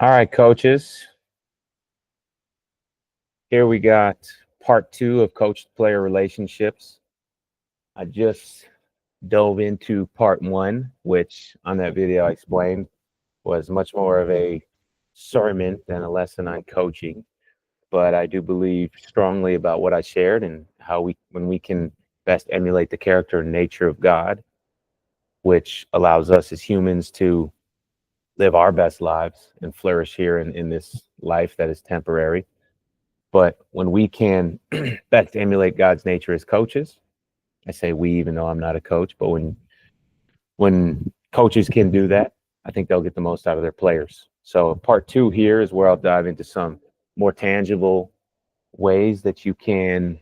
All right, coaches. Here we got part two of coach-to-player relationships. I just dove into part one, which on that video I explained was much more of a sermon than a lesson on coaching. But I do believe strongly about what I shared and how when we can best emulate the character and nature of God, which allows us as humans to live our best lives and flourish here in this life that is temporary. But when we can best emulate God's nature as coaches, I say we, even though I'm not a coach, but when coaches can do that, I think they'll get the most out of their players. So part two here is where I'll dive into some more tangible ways that you can,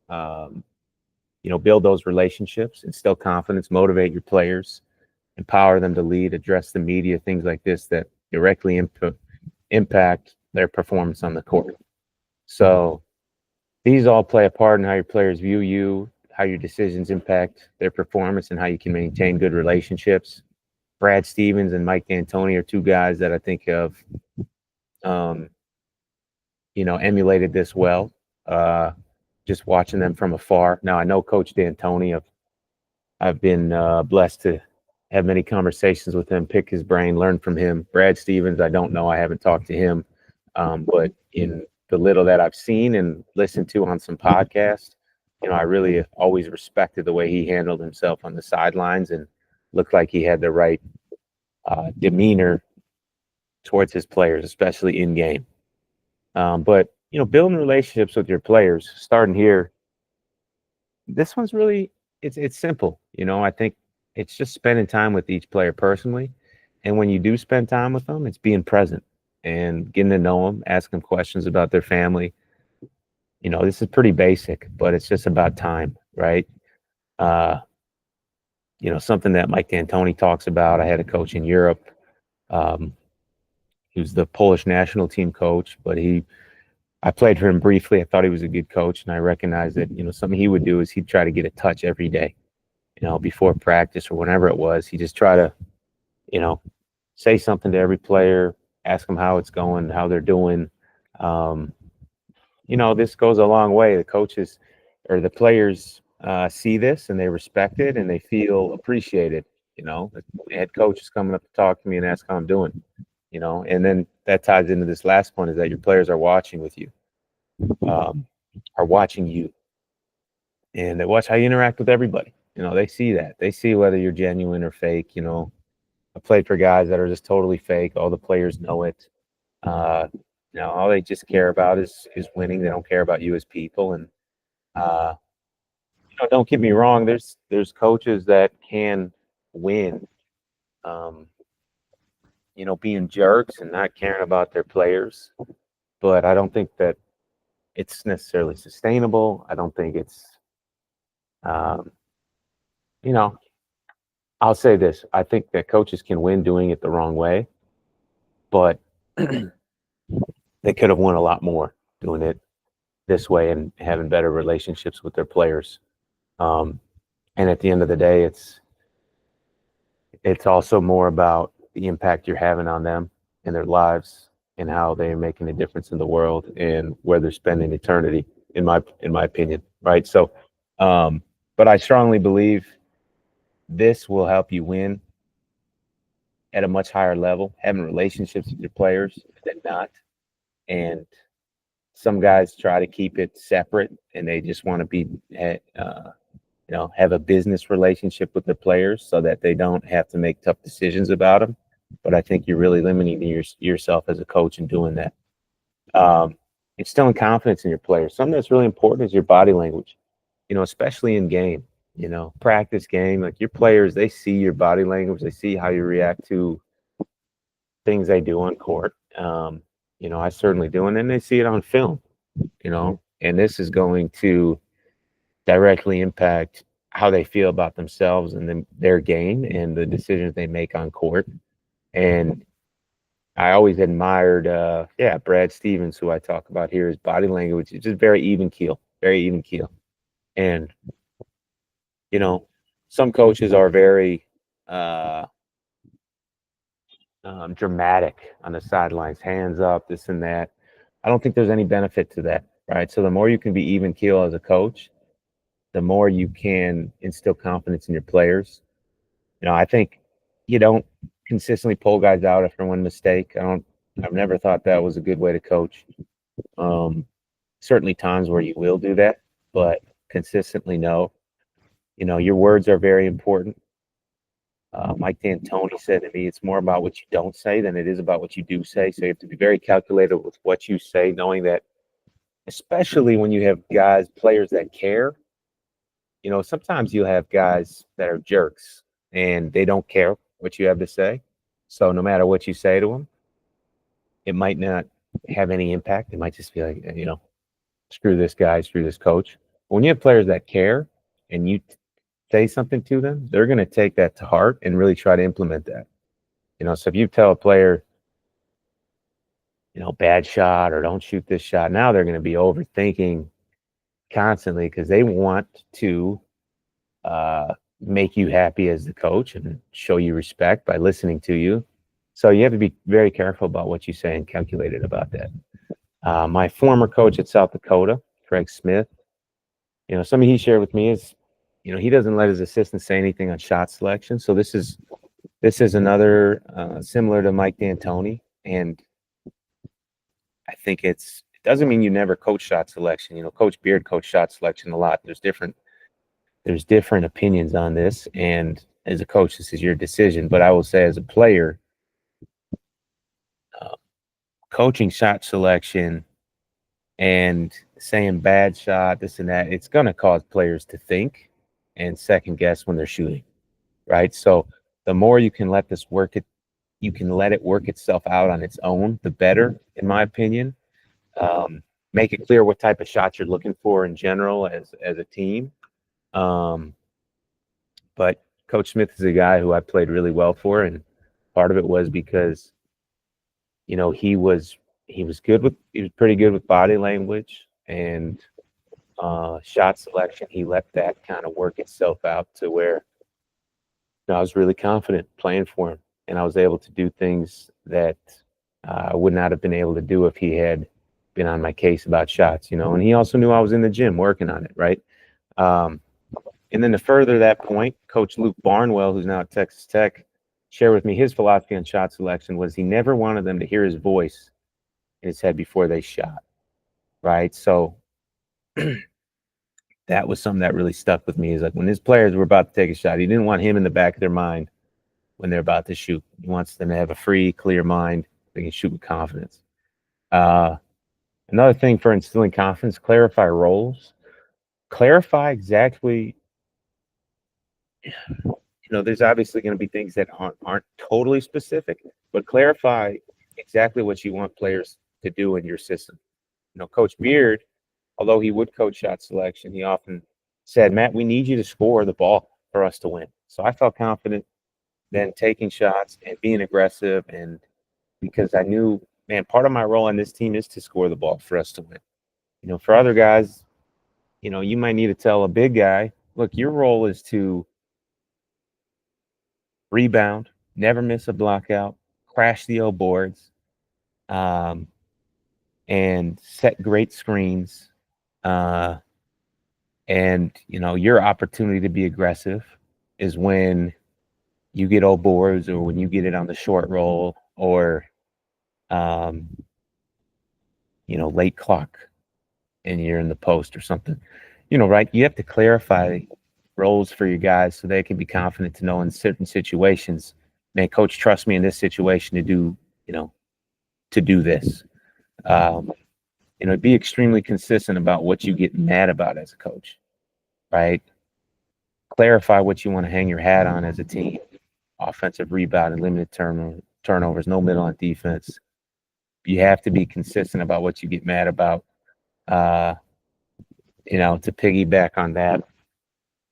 build those relationships, instill confidence, motivate your players, empower them to lead, address the media, things like this that directly impact their performance on the court. So these all play a part in how your players view you, how your decisions impact their performance, and how you can maintain good relationships. Brad Stevens and Mike D'Antoni are two guys that I think have, emulated this well. Just watching them from afar. Now I know Coach D'Antoni. I've been blessed to have many conversations with him, pick his brain, learn from him. Brad Stevens, I don't know. I haven't talked to him, but in the little that I've seen and listened to on some podcasts, I really always respected the way he handled himself on the sidelines and looked like he had the right demeanor towards his players, especially in game. But building relationships with your players, starting here, this one's really it's simple. I think it's just spending time with each player personally, and when you do spend time with them, it's being present and getting to know them, asking them questions about their family. This is pretty basic, but it's just about time, right? Something that Mike D'Antoni talks about. I had a coach in Europe. He was the Polish national team coach, but I played for him briefly. I thought he was a good coach, and I recognized that, something he would do is he'd try to get a touch every day, before practice or whenever it was. He just try to, say something to every player, ask them how it's going, how they're doing. This goes a long way. The coaches or the players see this and they respect it and they feel appreciated. The head coach is coming up to talk to me and ask how I'm doing. And then that ties into this last point, is that your players are watching with you, are watching you, and they watch how you interact with everybody. They see that. They see whether you're genuine or fake. I played for guys that are just totally fake. All the players know it. All they just care about is winning. They don't care about you as people. And don't get me wrong. There's coaches that can win, being jerks and not caring about their players. But I don't think that it's necessarily sustainable. I don't think it's, I'll say this. I think that coaches can win doing it the wrong way, but they could have won a lot more doing it this way and having better relationships with their players. And at the end of the day, it's also more about the impact you're having on them and their lives and how they're making a difference in the world and where they're spending eternity, in my opinion, right? So, but I strongly believe this will help you win at a much higher level, having relationships with your players than not. And some guys try to keep it separate and they just want to be, have a business relationship with their players so that they don't have to make tough decisions about them. But I think you're really limiting yourself as a coach in doing that. Instilling confidence in your players. Something that's really important is your body language, especially in game, practice game. Like your players, they see your body language. They see how you react to things they do on court. I certainly do. And then they see it on film, and this is going to directly impact how they feel about themselves and their game and the decisions they make on court. And I always admired, Brad Stevens, who I talk about here. His body language is just very even keel. And, some coaches are very dramatic on the sidelines, hands up, this and that. I don't think there's any benefit to that, right? So the more you can be even keel as a coach, the more you can instill confidence in your players. I think you don't consistently pull guys out after one mistake. I've never thought that was a good way to coach. Um, Certainly times where you will do that, but consistently no. Your words are very important. Mike D'Antoni said to me, it's more about what you don't say than it is about what you do say. So you have to be very calculated with what you say, knowing that, especially when you have players that care. Sometimes you have guys that are jerks and they don't care what you have to say. So no matter what you say to them, it might not have any impact. It might just be like, screw this guy, screw this coach. But when you have players that care and you say something to them, they're going to take that to heart and really try to implement that. So if you tell a player, bad shot or don't shoot this shot, now they're going to be overthinking constantly because they want to make you happy as the coach and show you respect by listening to you. So you have to be very careful about what you say and calculated about that. My former coach at South Dakota, Craig Smith, something he shared with me is, he doesn't let his assistants say anything on shot selection. So this is another similar to Mike D'Antoni, and I think it doesn't mean you never coach shot selection. Coach Beard coached shot selection a lot. There's different opinions on this, and as a coach, this is your decision. But I will say, as a player, coaching shot selection and saying bad shot, this and that, it's going to cause players to think and second guess when they're shooting, right? So the more you can let you can let it work itself out on its own, the better, in my opinion. Make it clear what type of shots you're looking for in general as a team. But Coach Smith is a guy who I played really well for, and part of it was because, he was pretty good with body language and shot selection. He let that kind of work itself out to where I was really confident playing for him, and I was able to do things that I would not have been able to do if he had been on my case about shots. And he also knew I was in the gym working on it, right? And then to further that point, Coach Luke Barnwell, who's now at Texas Tech, shared with me his philosophy on shot selection was he never wanted them to hear his voice in his head before they shot, right? So that was something that really stuck with me, is like when his players were about to take a shot, he didn't want him in the back of their mind when they're about to shoot. He wants them to have a free, clear mind. They can shoot with confidence. Another thing for instilling confidence, clarify roles. Clarify exactly, there's obviously going to be things that aren't totally specific, but clarify exactly what you want players to do in your system. Coach Beard, although he would coach shot selection, he often said, Matt, we need you to score the ball for us to win. So I felt confident then taking shots and being aggressive, and because I knew, man, part of my role on this team is to score the ball for us to win. For other guys, you might need to tell a big guy, look, your role is to rebound, never miss a block out, crash the old boards, and set great screens. And, your opportunity to be aggressive is when you get old boards or when you get it on the short roll or, late clock and you're in the post or something, right? You have to clarify roles for your guys so they can be confident to know in certain situations, man, coach, trust me in this situation to do this. Be extremely consistent about what you get mad about as a coach, right? Clarify what you want to hang your hat on as a team. Offensive rebound and limited turnovers, no middle on defense. You have to be consistent about what you get mad about. To piggyback on that,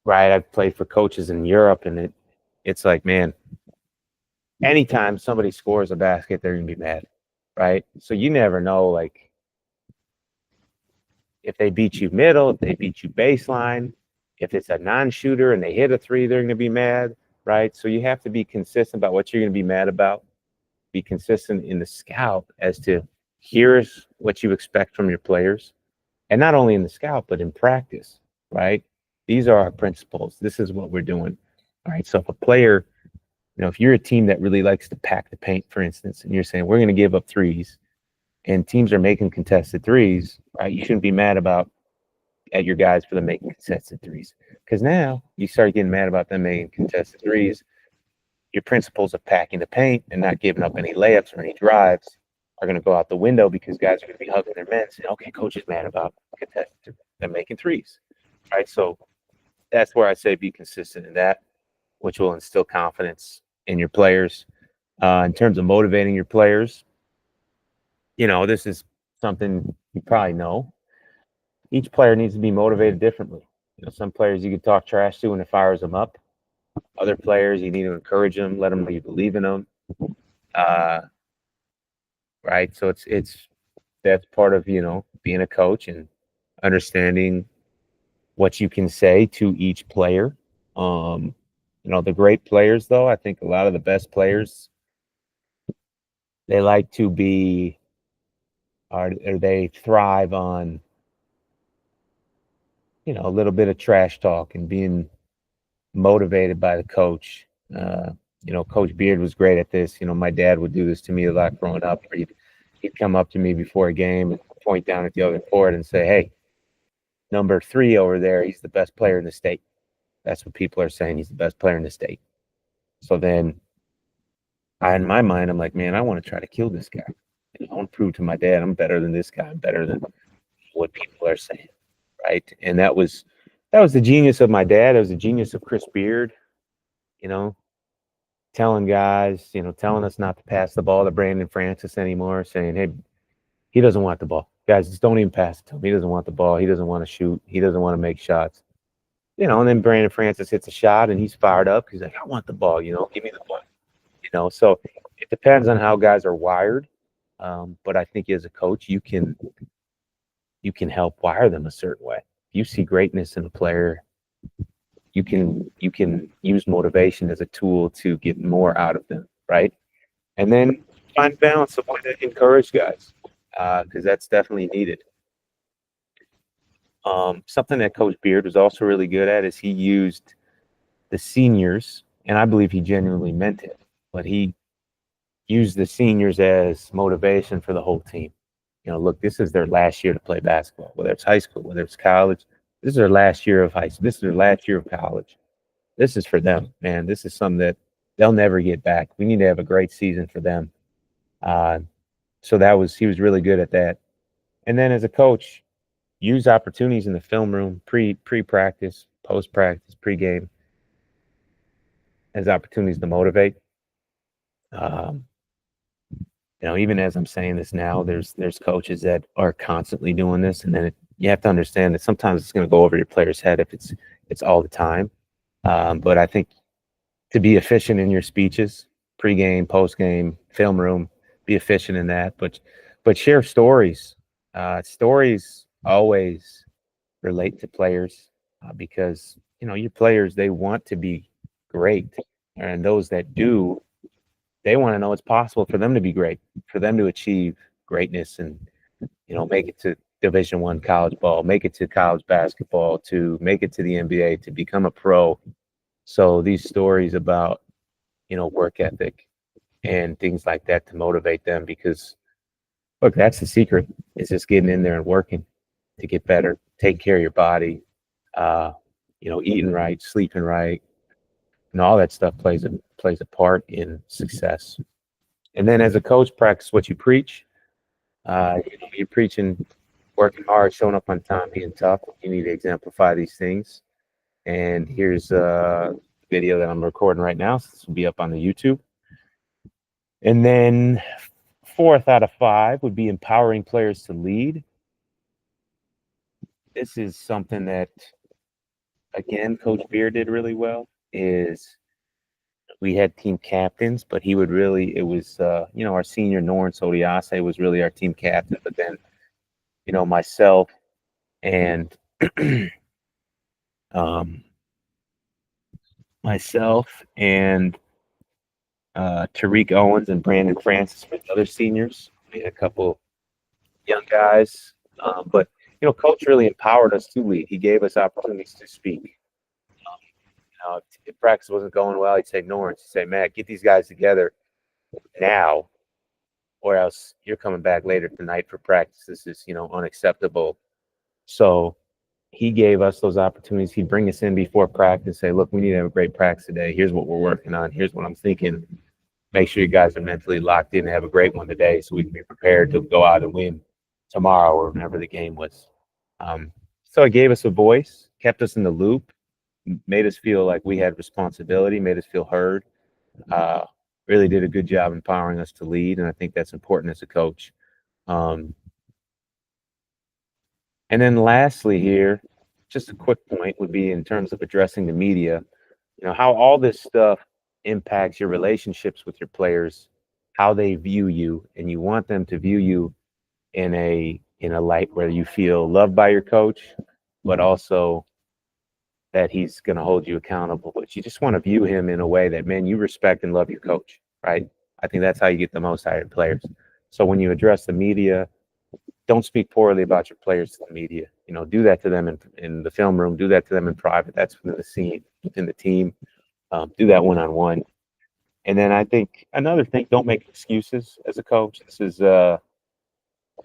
right? I've played for coaches in Europe, and it's like, man, anytime somebody scores a basket, they're gonna be mad, right? So you never know, like, if they beat you middle, if they beat you baseline, if it's a non-shooter and they hit a three, they're gonna be mad, right? So you have to be consistent about what you're gonna be mad about. be consistent in the scout as to here's what you expect from your players, and not only in the scout but in practice, right? These are our principles. This is what we're doing. All right. So if a player, if you're a team that really likes to pack the paint, for instance, and you're saying we're going to give up threes, and teams are making contested threes, right? You shouldn't be mad at your guys for them making contested threes, because now you start getting mad about them making contested threes. Your principles of packing the paint and not giving up any layups or any drives are going to go out the window, because guys are going to be hugging their men saying, okay, coach is mad about contested them making threes, right? So that's where I say be consistent in that, which will instill confidence in your players. In terms of motivating your players, this is something you probably know. Each player needs to be motivated differently. Some players you can talk trash to and it fires them up. Other players you need to encourage them, let them know you believe in them. Right. So that's part of, being a coach and understanding what you can say to each player. The great players, though, I think a lot of the best players, they like to be, or they thrive on, a little bit of trash talk and being motivated by the coach. Coach Beard was great at this. My dad would do this to me a lot growing up. He'd come up to me before a game and point down at the other court and say, hey, number 3 over there, he's the best player in the state. That's what people are saying. He's the best player in the state. So then in my mind, I'm like, man, I want to try to kill this guy. I want to prove to my dad I'm better than this guy. I'm better than what people are saying. Right. And that was the genius of my dad. It was the genius of Chris Beard, telling guys, telling us not to pass the ball to Brandon Francis anymore, saying, hey, he doesn't want the ball. Guys, just don't even pass it to him. He doesn't want the ball. He doesn't want to shoot. He doesn't want to make shots. And then Brandon Francis hits a shot and he's fired up. He's like, I want the ball, give me the ball. So it depends on how guys are wired. But I think as a coach, you can help wire them a certain way. If you see greatness in a player, you can use motivation as a tool to get more out of them, right? And then find balance of way to encourage guys, because that's definitely needed. Something that Coach Beard was also really good at is he used the seniors, and I believe he genuinely meant it, but he used the seniors as motivation for the whole team. Look, this is their last year to play basketball, whether it's high school, whether it's college. This is their last year of high school. This is their last year of college. This is for them, man. This is something that they'll never get back. We need to have a great season for them. So he was really good at that. And then as a coach, use opportunities in the film room, pre-practice, post-practice, pre-game, as opportunities to motivate. Even as I'm saying this now, there's coaches that are constantly doing this, and then you have to understand that sometimes it's going to go over your player's head if it's all the time. But I think to be efficient in your speeches, pre-game, post-game, film room, be efficient in that. But share stories. Stories always relate to players, because your players, they want to be great, and those that do, they want to know it's possible for them to be great, for them to achieve greatness, and make it to Division I college ball, make it to college basketball, to make it to the NBA, to become a pro. So these stories about work ethic and things like that to motivate them, because look, that's the secret. It's just getting in there and working to get better, take care of your body, eating right, sleeping right, and all that stuff plays a part in success. And then as a coach, practice what you preach. You're preaching working hard, showing up on time, being tough. You need to exemplify these things. And here's a video that I'm recording right now. So this will be up on the YouTube. And then 4th out of 5 would be empowering players to lead. This is something that, again, Coach Beard did really well. Is we had team captains, but it was our senior Norn Sodiase was really our team captain. But then, myself and myself and Tariq Owens and Brandon Francis were the other seniors. We had a couple young guys, but Coach really empowered us to lead. He gave us opportunities to speak. If practice wasn't going well, he'd say, Norris, he'd say, Matt, get these guys together now, or else you're coming back later tonight for practice. This is, unacceptable. So he gave us those opportunities. He'd bring us in before practice, say, look, we need to have a great practice today. Here's what we're working on. Here's what I'm thinking. Make sure you guys are mentally locked in and have a great one today so we can be prepared to go out and win tomorrow or whenever the game was. So it gave us a voice, kept us in the loop, made us feel like we had responsibility, made us feel heard. Really did a good job empowering us to lead, and I think that's important as a coach. And then lastly here, just a quick point would be in terms of addressing the media, how all this stuff impacts your relationships with your players, how they view you, and you want them to view you in a light where you feel loved by your coach, but also that he's going to hold you accountable. But you just want to view him in a way that, man, you respect and love your coach, right? I think that's how you get the most out of players. So when you address the media, don't speak poorly about your players to the media. Do that to them in the film room. Do that to them in private. That's within the scene, within the team. Do that one-on-one. And then I think another thing, don't make excuses as a coach. This is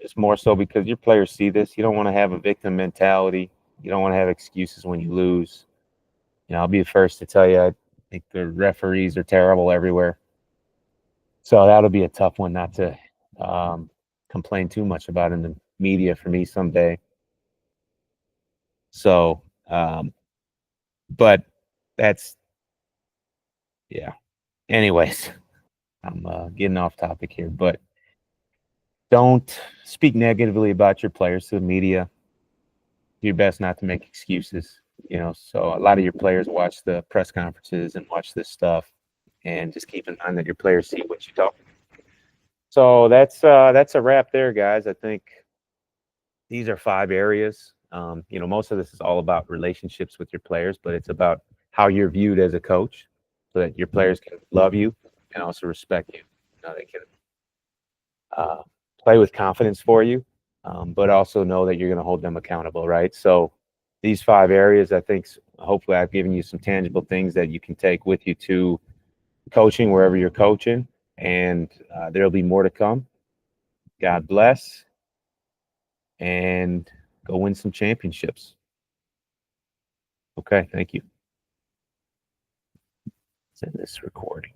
it's more so because your players see this. You don't want to have a victim mentality. You don't want to have excuses when you lose. I'll be the first to tell you, I think the referees are terrible everywhere. So that'll be a tough one not to complain too much about in the media for me someday. So, but that's, yeah. Anyways, I'm getting off topic here, but don't speak negatively about your players to the media. Do your best not to make excuses. So a lot of your players watch the press conferences and watch this stuff, and just keep in mind that your players see what you talk. So that's a wrap there, guys. I think these are 5 areas. Most of this is all about relationships with your players, but it's about how you're viewed as a coach, so that your players can love you and also respect you. They can play with confidence for you, but also know that you're going to hold them accountable, right? So these 5 areas, I think, hopefully I've given you some tangible things that you can take with you to coaching wherever you're coaching, and there'll be more to come. God bless, and go win some championships. Okay, thank you. Send this recording.